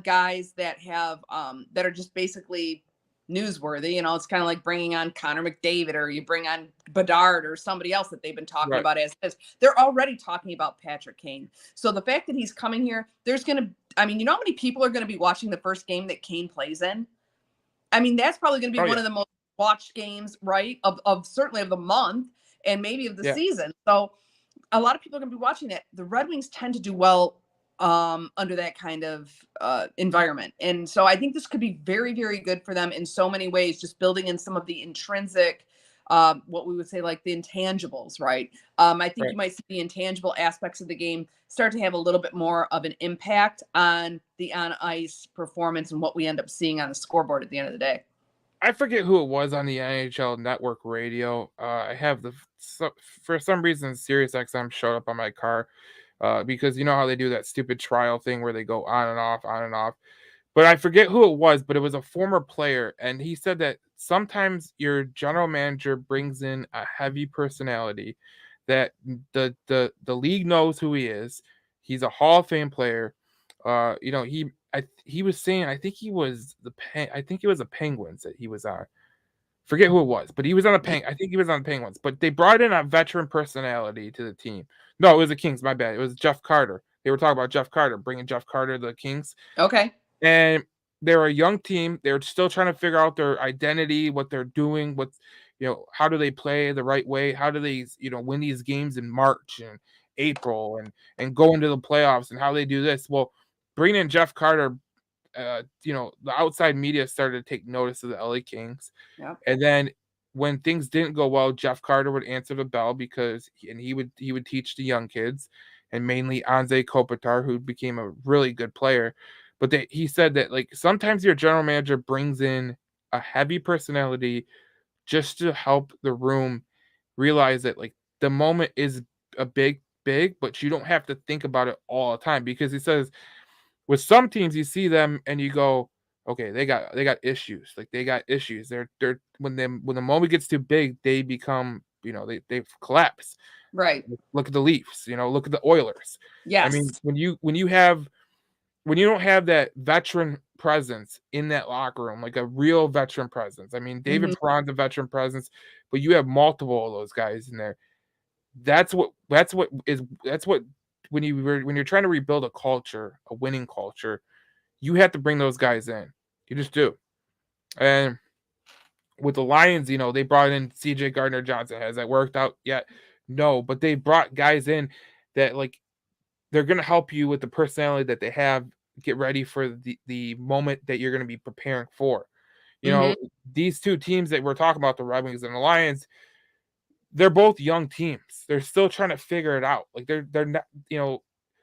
guys that have that are just basically newsworthy. It's kind of like bringing on Connor McDavid, or you bring on Bedard or somebody else that they've been talking about as they're already talking about Patrick Kane. So the fact that he's coming here, there's going to, how many people are going to be watching the first game that Kane plays in? That's probably going to be one of the most watched games, right? Of certainly of the month, and maybe of the season. So a lot of people are going to be watching that. The Red Wings tend to do well under that kind of environment. And so I think this could be very, very good for them in so many ways, just building in some of the intrinsic, what we would say, like the intangibles, right? I think you might see the intangible aspects of the game start to have a little bit more of an impact on the on-ice performance and what we end up seeing on the scoreboard at the end of the day. I forget who it was on the NHL Network radio. I have for some reason, SiriusXM showed up on my car because you know how they do that stupid trial thing where they go on and off. But I forget who it was, but it was a former player, and he said that sometimes your general manager brings in a heavy personality that the league knows who he is. He's a Hall of Fame player. You know, he was saying, I think he was I think it was the Penguins that he was on. Forget who it was, but he was on the I think he was on the Penguins. But they brought in a veteran personality to the team. No, it was the Kings. My bad. It was Jeff Carter. They were talking about Jeff Carter, bringing Jeff Carter to the Kings. Okay. And they're a young team. They're still trying to figure out their identity, what they're doing, how do they play the right way? How do they, win these games in March and April and go into the playoffs, and how they do this? Well, bringing in Jeff Carter, the outside media started to take notice of the LA Kings. Yep. And then when things didn't go well, Jeff Carter would answer the bell because he would teach the young kids, and mainly Anze Kopitar, who became a really good player. But he said that, like, sometimes your general manager brings in a heavy personality just to help the room realize that, like, the moment is a big, but you don't have to think about it all the time. Because he says with some teams, you see them and you go, okay, they got issues. Like, they got issues. They're when the moment gets too big, they become, they collapse. Right. Look at the Leafs. Look at the Oilers. Yes. I mean, when you don't have that veteran presence in that locker room, like a real veteran presence. I mean, David Perron's a veteran presence, but you have multiple of those guys in there. That's what when you're trying to rebuild a culture, a winning culture, you have to bring those guys in. You just do. And with the Lions, they brought in CJ Gardner-Johnson. Has that worked out yet? No, but they brought guys in that, like, they're going to help you with the personality that they have, get ready for the moment that you're going to be preparing for. These two teams that we're talking about, the Red Wings and the Lions, they're both young teams. They're still trying to figure it out. Like, they're not,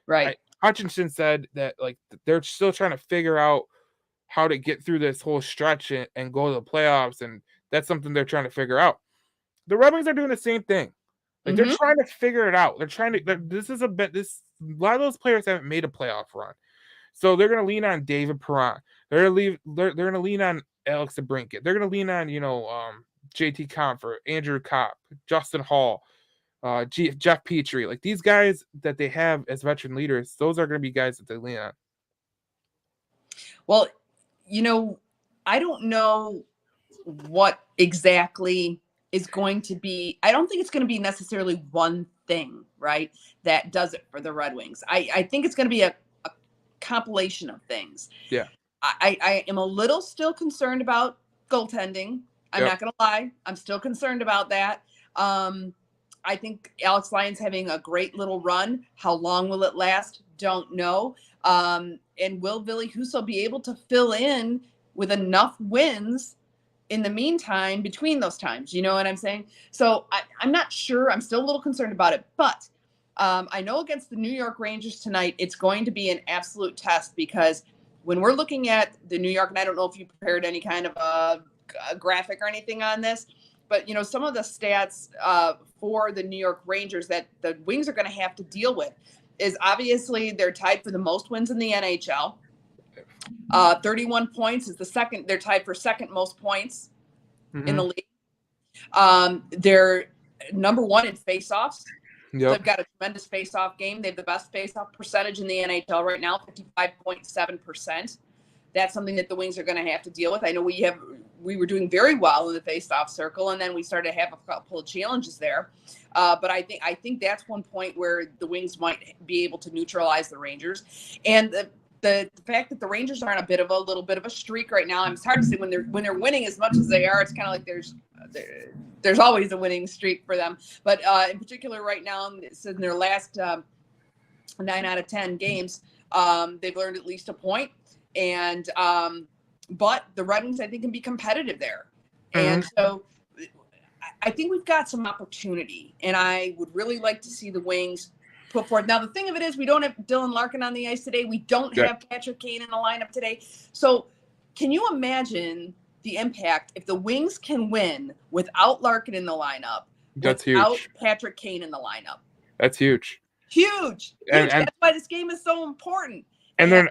right. Hutchinson said that, like, they're still trying to figure out how to get through this whole stretch and go to the playoffs, and that's something they're trying to figure out. The Red Wings are doing the same thing. Like, they're trying to figure it out. They're trying to. A lot of those players haven't made a playoff run, so they're going to lean on David Perron. They're going to lean on Alex DeBrincat. They're going to lean on JT Compher, Andrew Kopp, Justin Hall, Jeff Petrie. Like, these guys that they have as veteran leaders, those are going to be guys that they lean on. Well, I don't know what exactly is going to be. I don't think it's going to be necessarily one thing, right, that does it for the Red Wings. I think it's going to be a compilation of things. Yeah. I am a little still concerned about goaltending. I'm not going to lie. I'm still concerned about that. I think Alex Lyon's having a great little run. How long will it last? Don't know. And will Ville Husso be able to fill in with enough wins in the meantime between those times? You know what I'm saying? So I'm not sure. I'm still a little concerned about it. But I know against the New York Rangers tonight, it's going to be an absolute test, because when we're looking at the New York, and I don't know if you prepared any kind of a graphic or anything on this, but, some of the stats for the New York Rangers that the Wings are going to have to deal with is, obviously, they're tied for the most wins in the NHL. 31 points is the second. They're tied for second most points in the league. They're number one in faceoffs. Yep. They've got a tremendous faceoff game. They have the best faceoff percentage in the NHL right now, 55.7%. That's something that the Wings are going to have to deal with. I know we were doing very well in the faceoff circle, and then we started to have a couple of challenges there. But I think that's one point where the Wings might be able to neutralize the Rangers. And the fact that the Rangers are on a little bit of a streak right now. It's hard to say when they're winning as much as they are. It's kind of like there's always a winning streak for them. But in particular, right now, it's in their last 9 out of 10 games, they've learned at least a point. And but the Red Wings, I think, can be competitive there. And so I think we've got some opportunity, and I would really like to see the Wings put forth. Now, the thing of it is, we don't have Dylan Larkin on the ice today. We don't have Patrick Kane in the lineup today. So can you imagine the impact if the Wings can win without Larkin in the lineup, without huge. Patrick Kane in the lineup? That's huge. Huge. And that's why this game is so important. And then,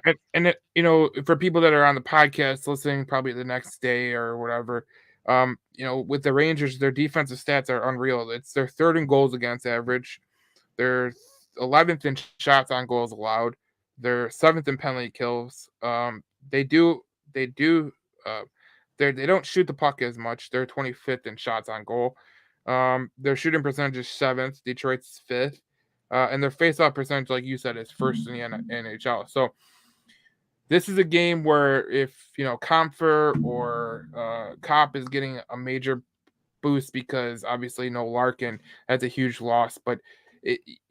for people that are on the podcast listening, probably the next day or whatever, with the Rangers, their defensive stats are unreal. They're third in goals against average. They're 11th in shots on goals allowed. They're 7th in penalty kills. They don't shoot the puck as much. They're 25th in shots on goal. Their shooting percentage is 7th. Detroit's 5th. And their faceoff percentage, like you said, is 1st in the NHL. So this is a game where if, Compher or Kopp is getting a major boost because obviously no Larkin, that's a huge loss, but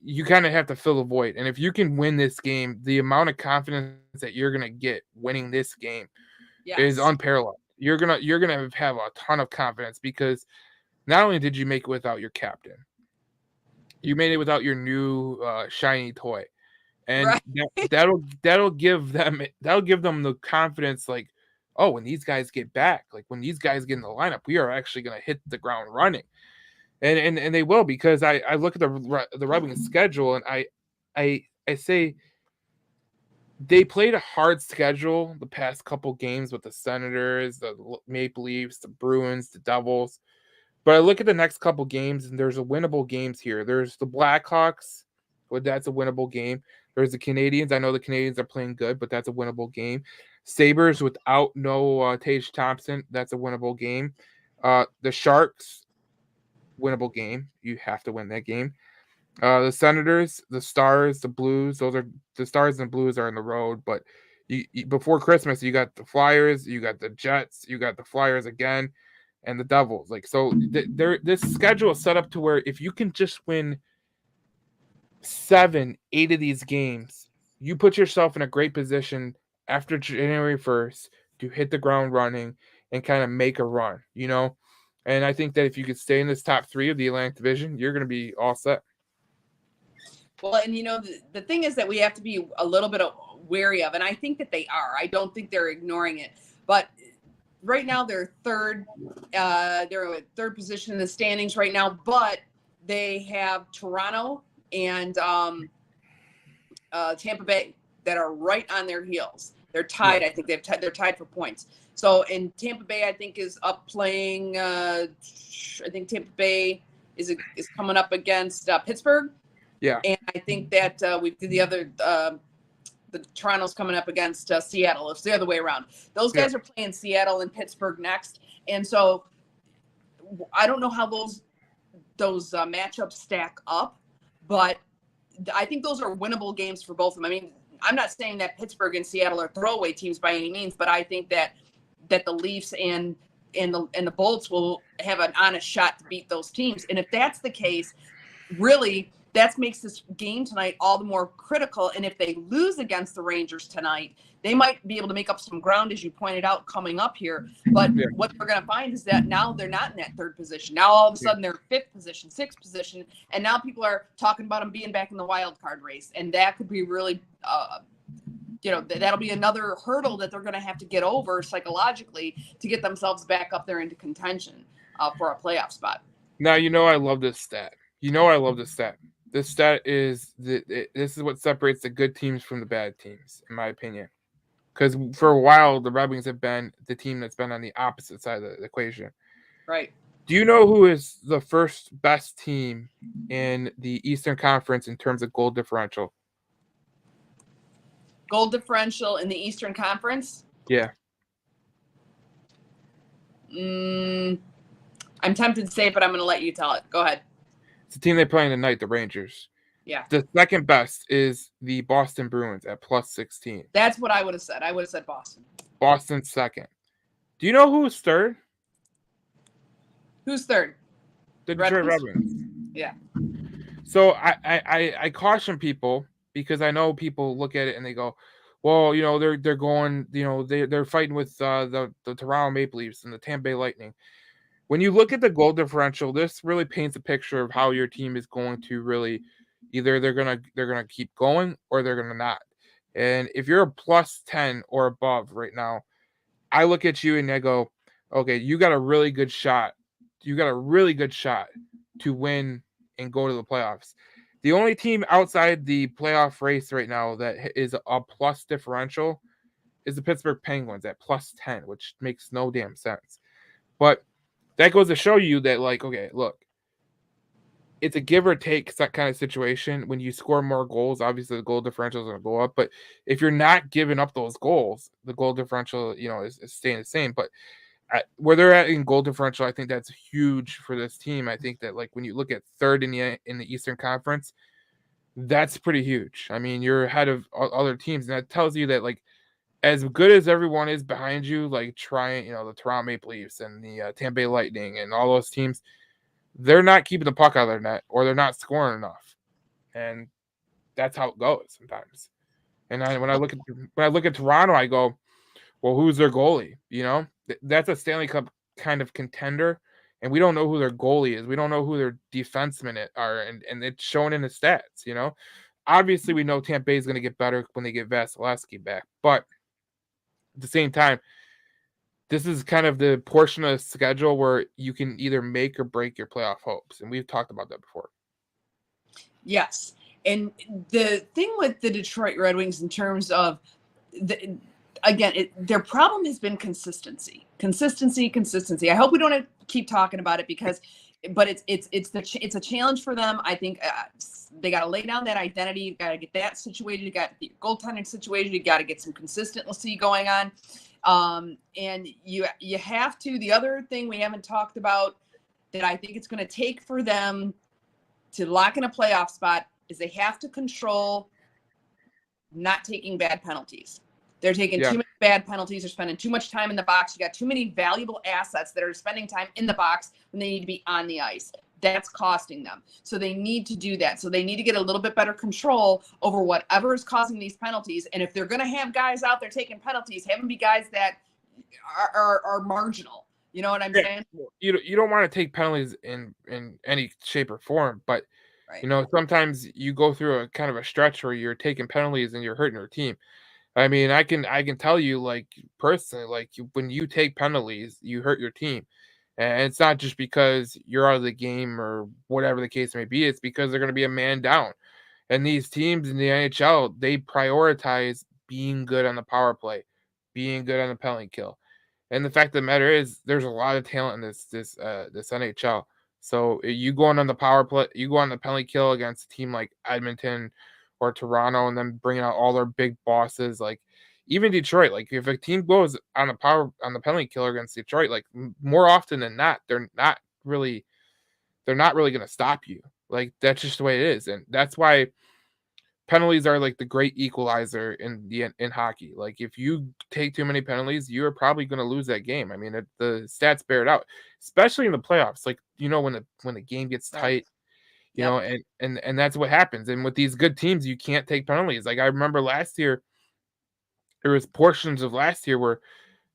you kind of have to fill the void. And if you can win this game, the amount of confidence that you're going to get winning this game is unparalleled. You're gonna have a ton of confidence because not only did you make it without your captain, you made it without your new shiny toy, and Right. that'll give them the confidence. Like, oh, when these guys get back, like when these guys get in the lineup, we are actually gonna hit the ground running, and they will, because I look at the Red Wings schedule and I say they played a hard schedule the past couple games with the Senators, the Maple Leafs, the Bruins, the Devils. But I look at the next couple games, and there's a winnable games here. There's the Blackhawks, well, that's a winnable game. There's the Canadiens. I know the Canadiens are playing good, but that's a winnable game. Sabres without no Tage Thompson, that's a winnable game. The Sharks, winnable game. You have to win that game. The Senators, the Stars, the Blues, those are the Stars and Blues are in the road, but you before Christmas, you got the Flyers, you got the Jets, you got the Flyers again, and the Devils. Like, so this schedule is set up to where if you can just win 7, 8 of these games, you put yourself in a great position after January 1st to hit the ground running and kind of make a run, And I think that if you could stay in this top 3 of the Atlantic Division, you're going to be all set. Well, and the thing is that we have to be a little bit wary of, and I think that they are. I don't think they're ignoring it. But right now they're third. They're at third position in the standings right now, but they have Toronto and Tampa Bay that are right on their heels. They're tied. I think they're tied for points. So, and Tampa Bay, I think, is up playing. I think Tampa Bay is coming up against Pittsburgh. Yeah. And I think that we did the other, the Toronto's coming up against Seattle. It's the other way around. Those guys are playing Seattle and Pittsburgh next. And so I don't know how those matchups stack up, but I think those are winnable games for both of them. I mean, I'm not saying that Pittsburgh and Seattle are throwaway teams by any means, but I think that the Leafs and the Bolts will have an honest shot to beat those teams. And if that's the case, really, that makes this game tonight all the more critical. And if they lose against the Rangers tonight, they might be able to make up some ground, as you pointed out, coming up here. But what we're going to find is that now they're not in that third position. Now all of a sudden they're fifth position, sixth position, and now people are talking about them being back in the wild card race. And that could be really, that'll be another hurdle that they're going to have to get over psychologically to get themselves back up there into contention for a playoff spot. Now, I love this stat. This stat is this is what separates the good teams from the bad teams, in my opinion. Because for a while, the Red Wings have been the team that's been on the opposite side of the equation. Right. Do you know who is the first best team in the Eastern Conference in terms of goal differential? Goal differential in the Eastern Conference? Yeah. I'm tempted to say it, but I'm going to let you tell it. Go ahead. It's the team they play tonight, the Rangers. Yeah. The second best is the Boston Bruins at +16. That's what I would have said. I would have said Boston. Boston's second. Do you know who's third? Who's third? The Detroit Red Wings. Yeah. So I caution people, because I know people look at it and they go, well, they're going, they're fighting with the Toronto Maple Leafs and the Tampa Bay Lightning. When you look at the goal differential, this really paints a picture of how your team is going to really either they're gonna keep going or they're gonna not. And if you're a +10 or above right now, I look at you and I go, okay, you got a really good shot. You got a really good shot to win and go to the playoffs. The only team outside the playoff race right now that is a plus differential is the Pittsburgh Penguins at +10, which makes no damn sense. But that goes to show you that, like, okay, look, it's a give or take kind of situation. When you score more goals, obviously the goal differential is going to go up. But if you're not giving up those goals, the goal differential, is staying the same. But where they're at in goal differential, I think that's huge for this team. I think that, like, when you look at third in the Eastern Conference, that's pretty huge. I mean, you're ahead of other teams, and that tells you that, like, as good as everyone is behind you, like the Toronto Maple Leafs and the Tampa Bay Lightning and all those teams, they're not keeping the puck out of their net, or they're not scoring enough, and that's how it goes sometimes. And when I look at Toronto, I go, well, who's their goalie? That's a Stanley Cup kind of contender, and we don't know who their goalie is. We don't know who their defensemen are, and it's shown in the stats. Obviously we know Tampa Bay is going to get better when they get Vasilevsky back, but at the same time, this is kind of the portion of the schedule where you can either make or break your playoff hopes, and we've talked about that before. Yes, and the thing with the Detroit Red Wings in terms of their problem has been consistency. I hope we don't have to keep talking about it but it's a challenge for them. I think they got to lay down that identity. You got to get that situated. You got the goaltending situated. You got to get some consistency going on. And you have to. The other thing we haven't talked about that I think it's going to take for them to lock in a playoff spot is they have to control not taking bad penalties. They're taking too many bad penalties. They're spending too much time in the box. You got too many valuable assets that are spending time in the box when they need to be on the ice. That's costing them. So they need to do that. So they need to get a little bit better control over whatever is causing these penalties. And if they're going to have guys out there taking penalties, have them be guys that are marginal. You know what I'm saying? You don't want to take penalties in any shape or form, but right. Sometimes you go through a kind of a stretch where you're taking penalties and you're hurting your team. I mean, I can tell you, like, personally, like, when you take penalties, you hurt your team. And it's not just because you're out of the game or whatever the case may be. It's because they're going to be a man down. And these teams in the NHL, they prioritize being good on the power play, being good on the penalty kill. And the fact of the matter is, there's a lot of talent in this NHL. So you go on the power play, you go on the penalty kill against a team like Edmonton or Toronto, and then bringing out all their big bosses, like even Detroit. Like, if a team goes on the penalty killer against Detroit, like, more often than not, they're not really going to stop you. Like, that's just the way it is, and that's why penalties are like the great equalizer in hockey. Like, if you take too many penalties, you're probably going to lose that game. I mean, the stats bear it out, especially in the playoffs. Like, when the game gets tight. And that's what happens. And with these good teams, you can't take penalties. Like, I remember last year, there was portions of last year where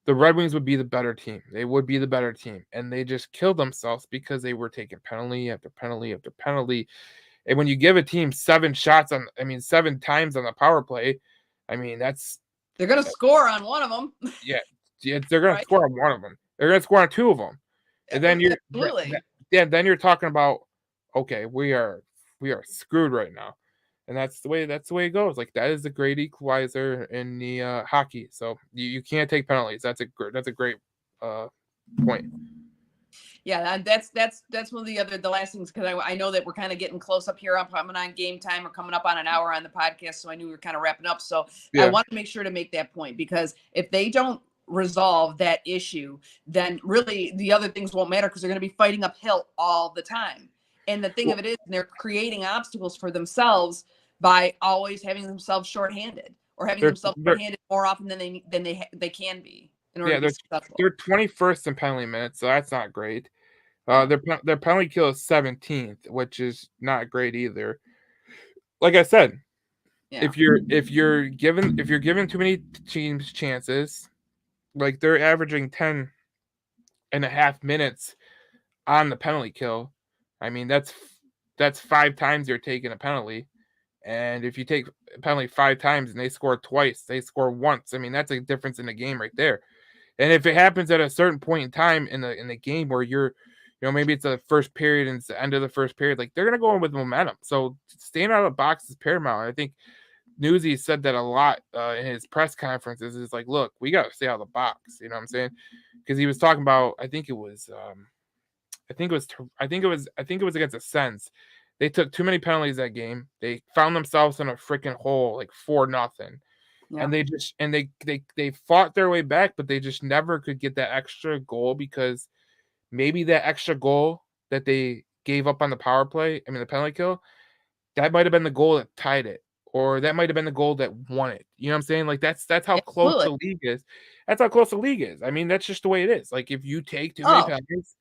the Red Wings would be the better team. They would be the better team. And they just killed themselves because they were taking penalty after penalty after penalty. And when you give a team 7 times on the power play, I mean, they're going to score on one of them. Yeah, they're going to score on one of them. They're going to score on 2 of them. And then then you're talking about, okay, we are screwed right now, and that's the way it goes. Like, that is the great equalizer in the hockey. So you can't take penalties. That's a great point. Yeah, that's one of the last things, because I know that we're kind of getting close up here. I'm coming on game time. We're coming up on an hour on the podcast, so I knew we were kind of wrapping up. So I want to make sure to make that point, because if they don't resolve that issue, then really the other things won't matter, because they're going to be fighting uphill all the time. And the thing of it is, they're creating obstacles for themselves by always having themselves shorthanded, or having themselves shorthanded more often than they can be. They're 21st in penalty minutes, so that's not great. Their penalty kill is 17th, which is not great either. Like I said, if you're given too many teams chances, like, they're averaging 10.5 minutes on the penalty kill. I mean, that's 5 times you're taking a penalty. And if you take a penalty 5 times and they score twice, they score once, I mean, that's a difference in the game right there. And if it happens at a certain point in time in the game where you're, maybe it's the first period and it's the end of the first period, like, they're going to go in with momentum. So staying out of the box is paramount. I think Newsy said that a lot in his press conferences. Is like, look, we got to stay out of the box. You know what I'm saying? Because he was talking about, I think it was against the Sens, They took too many penalties that game. They found themselves in a freaking hole, like 4-0. Yeah. And they fought their way back, but they just never could get that extra goal because maybe that extra goal that they gave up on the power play, the penalty kill, that might have been the goal that tied it, or that might have been the goal that won it. You know what I'm saying? Like that's how close the Absolutely. league is. That's how close the league is. That's just the way it is. Like if you take too many penalties,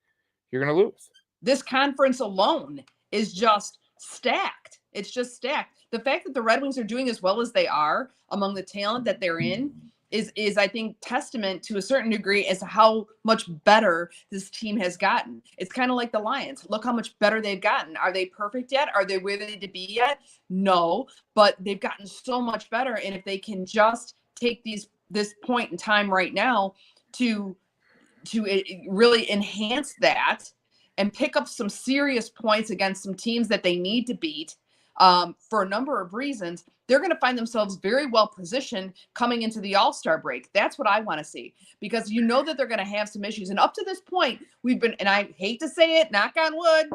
you're gonna lose. This conference alone is just stacked. It's just stacked. The fact that the Red Wings are doing as well as they are among the talent that they're in is I think testament to a certain degree as to how much better this team has gotten. It's kind of like the Lions. Look how much better they've gotten. Are they perfect yet? Are they where they need to be yet? No, but they've gotten so much better. And if they can just take this point in time right now to really enhance that and pick up some serious points against some teams that they need to beat for a number of reasons, they're going to find themselves very well positioned coming into the All-Star break. That's what I want to see, because you know that they're going to have some issues. And up to this point, we've been, and I hate to say it, knock on wood,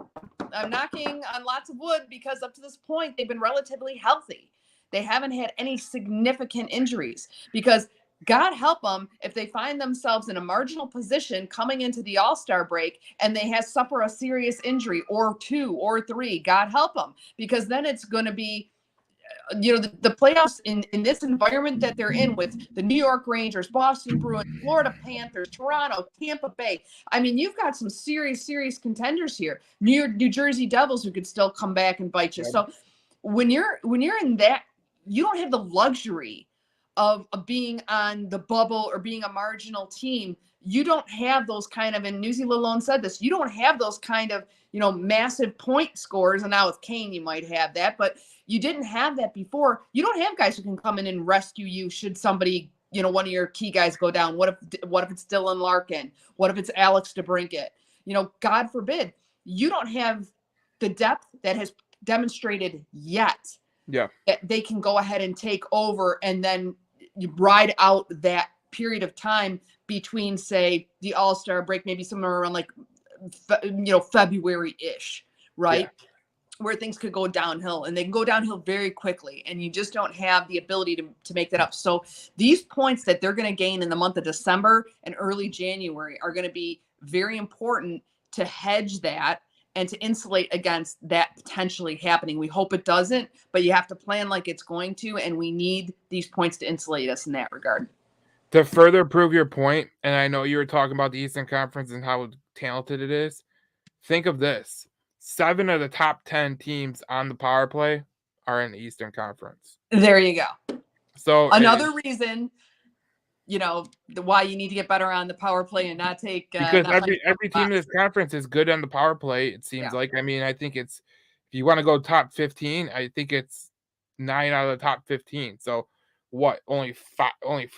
I'm knocking on lots of wood, because up to this point, they've been relatively healthy. They haven't had any significant injuries, because God help them if they find themselves in a marginal position coming into the All-Star break and they have suffer a serious injury or 2 or 3. God help them, because then it's going to be, the playoffs in this environment that they're in with the New York Rangers, Boston Bruins, Florida Panthers, Toronto, Tampa Bay. You've got some serious contenders here. New Jersey Devils who could still come back and bite you. So when you're in that, you don't have the luxury of being on the bubble or being a marginal team. You don't have those kind of, and Newsy Lalone said this, you don't have those kind of, massive point scores. And now with Kane, you might have that, but you didn't have that before. You don't have guys who can come in and rescue you should somebody, one of your key guys go down. What if it's Dylan Larkin? What if it's Alex DeBrincat? God forbid. You don't have the depth that has demonstrated yet. Yeah, they can go ahead and take over and then you ride out that period of time between, say, the All-Star break, maybe somewhere around like, February-ish, right? Yeah. Where things could go downhill, and they can go downhill very quickly, and you just don't have the ability to make that up. So these points that they're going to gain in the month of December and early January are going to be very important to hedge that and to insulate against that potentially happening. We hope it doesn't, but you have to plan like it's going to, and we need these points to insulate us in that regard. To further prove your point, and I know you were talking about the Eastern Conference and how talented it is, think of this. 7 of the top 10 teams on the power play are in the Eastern Conference. There you go. So another reason, why you need to get better on the power play and not take because every team in this conference is good on the power play. It seems like. I think it's, if you want to go top 15, I think it's 9 out of the top 15. So what? Only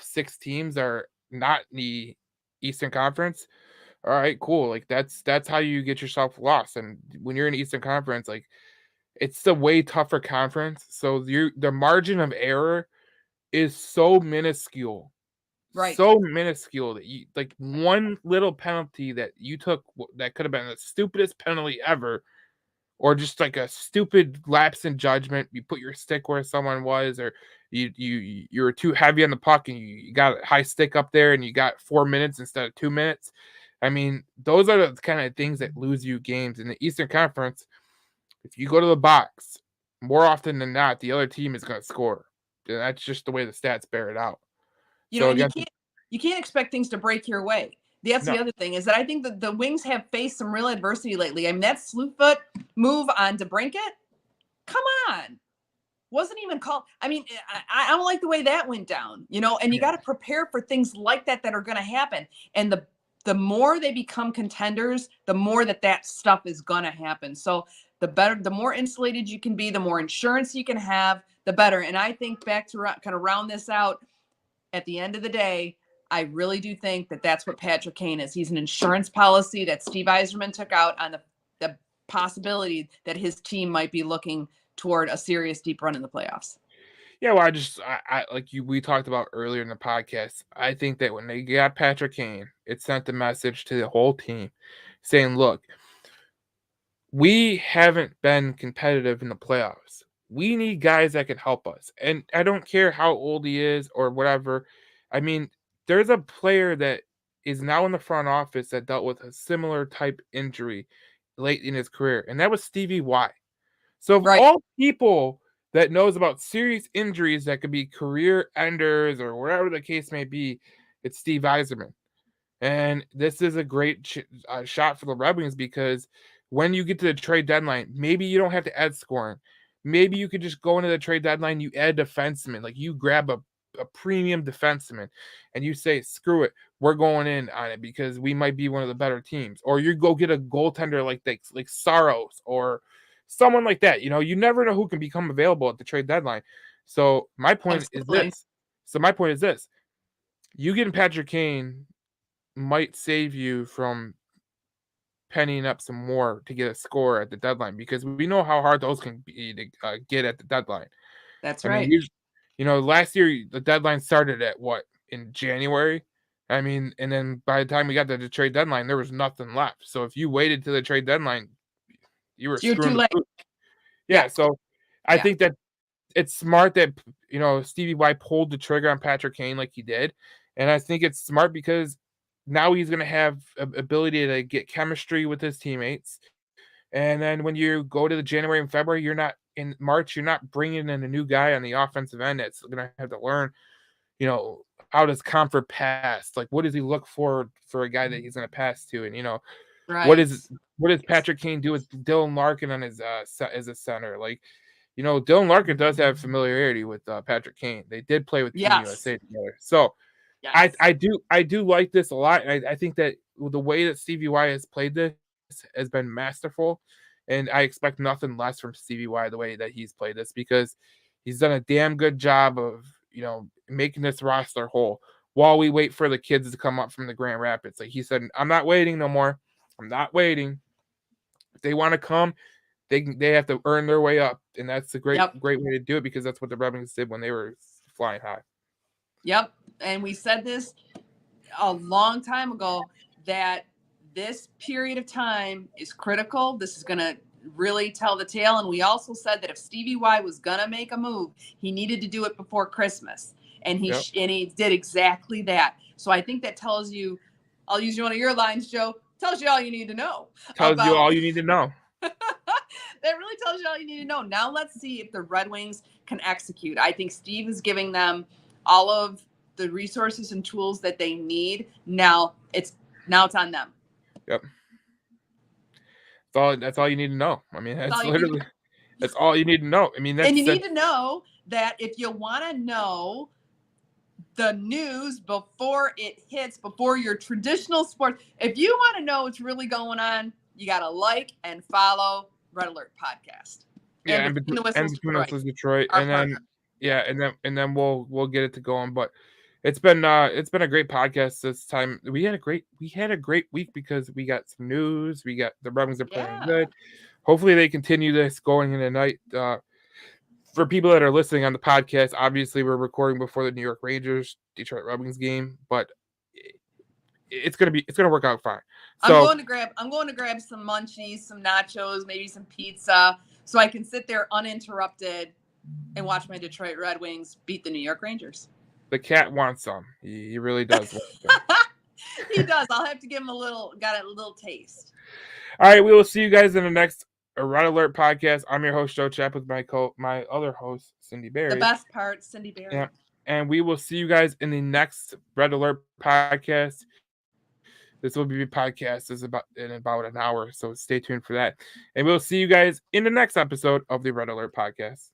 6 teams are not in the Eastern Conference. All right, cool. Like that's how you get yourself lost. And when you're in the Eastern Conference, like it's the way tougher conference. So the margin of error is so minuscule. Right. So minuscule that you, like, one little penalty that you took that could have been the stupidest penalty ever, or just like a stupid lapse in judgment. You put your stick where someone was, or you were too heavy on the puck and you got a high stick up there and you got 4 minutes instead of 2 minutes. Those are the kind of things that lose you games in the Eastern Conference. If you go to the box, more often than not, the other team is going to score. And that's just the way the stats bear it out. You can't expect things to break your way. That's the other thing, is that I think that the Wings have faced some real adversity lately. That Slewfoot move on DeBrincat, come on, wasn't even called. I don't like the way that went down, and you got to prepare for things like that are going to happen. And the more they become contenders, the more that stuff is going to happen. So the more insulated you can be, the more insurance you can have, the better. And I think, back to kind of round this out, at the end of the day, I really do think that that's what Patrick Kane is. He's an insurance policy that Steve Yzerman took out on the possibility that his team might be looking toward a serious deep run in the playoffs. Yeah, well, we talked about earlier in the podcast, I think that when they got Patrick Kane, it sent a message to the whole team saying, look, we haven't been competitive in the playoffs. We need guys that can help us. And I don't care how old he is or whatever. I mean, there's a player that is now in the front office that dealt with a similar type injury late in his career, and that was Stevie Y. So of Right. all people that knows about serious injuries that could be career enders or whatever the case may be, it's Steve Yzerman. And this is a great shot for the Red Wings because when you get to the trade deadline, maybe you don't have to add scoring. Maybe you could just go into the trade deadline, you add defenseman, like you grab a premium defenseman and you say, screw it, we're going in on it because we might be one of the better teams. Or you go get a goaltender like Saros or someone like that. You know, you never know who can become available at the trade deadline. So my point is this. You getting Patrick Kane might save you from pennying up some more to get a score at the deadline because we know how hard those can be to get at the deadline. That's I mean, right. last year the deadline started at what, in January? I mean, and then by the time we got to the trade deadline, there was nothing left. So if you waited to the trade deadline, you were You're screwing too the late. pooch. Yeah, so I Yeah. think that it's smart that Stevie Y pulled the trigger on Patrick Kane like he did, and I think it's smart because now he's going to have ability to get chemistry with his teammates, and then when you go to the January and February, you're not in March, you're not bringing in a new guy on the offensive end that's going to have to learn, how does Comfort pass? Like, what does he look for a guy that he's going to pass to, and what Right. does Patrick Kane do with Dylan Larkin on his as a center? Like, Dylan Larkin does have familiarity with Patrick Kane. They did play with Team Yes. USA together. So Yes. I do like this a lot. And I think that the way that Stevie Y has played this has been masterful. And I expect nothing less from Stevie Y the way that he's played this because he's done a damn good job of, making this roster whole while we wait for the kids to come up from the Grand Rapids. Like he said, I'm not waiting no more. I'm not waiting. If they want to come, they have to earn their way up, and that's a great way to do it because that's what the Red Wings did when they were flying high. Yep, and we said this a long time ago that this period of time is critical. This is going to really tell the tale, and we also said that if Stevie Y was going to make a move, he needed to do it before Christmas, and he did exactly that. So I think that tells you. I'll use one of your lines, Joe. Tells you all you need to know. Tells you all you need to know. That really tells you all you need to know. Now let's see if the Red Wings can execute. I think Steve is giving them all of the resources and tools that they need. Now it's on them. Yep. That's all you need to know. I mean, that's all you need to know. I mean, and you need to know that if you want to know the news before it hits, before your traditional sports, if you want to know what's really going on, you got to like and follow Red Alert Podcast. Yeah, and Between the Whistles Detroit, and then we'll get it to going. But it's been a great podcast this time. We had a great week because we got some news. We got the Red Wings are playing good. Hopefully they continue this going into night. For people that are listening on the podcast, obviously we're recording before the New York Rangers Detroit Red Wings game, but it's gonna work out fine. So I'm going to grab some munchies, some nachos, maybe some pizza, so I can sit there uninterrupted and watch my Detroit Red Wings beat the New York Rangers. The cat wants some. He really does want some. He does. I'll have to give him a little taste. All right, we will see you guys in the next Red Alert podcast. I'm your host, Joe Chapp, with my other host, Cindy Berry. The best part, Cindy Berry. Yeah. And we will see you guys in the next Red Alert podcast. This will be a podcast in about an hour, so stay tuned for that. And we'll see you guys in the next episode of the Red Alert podcast.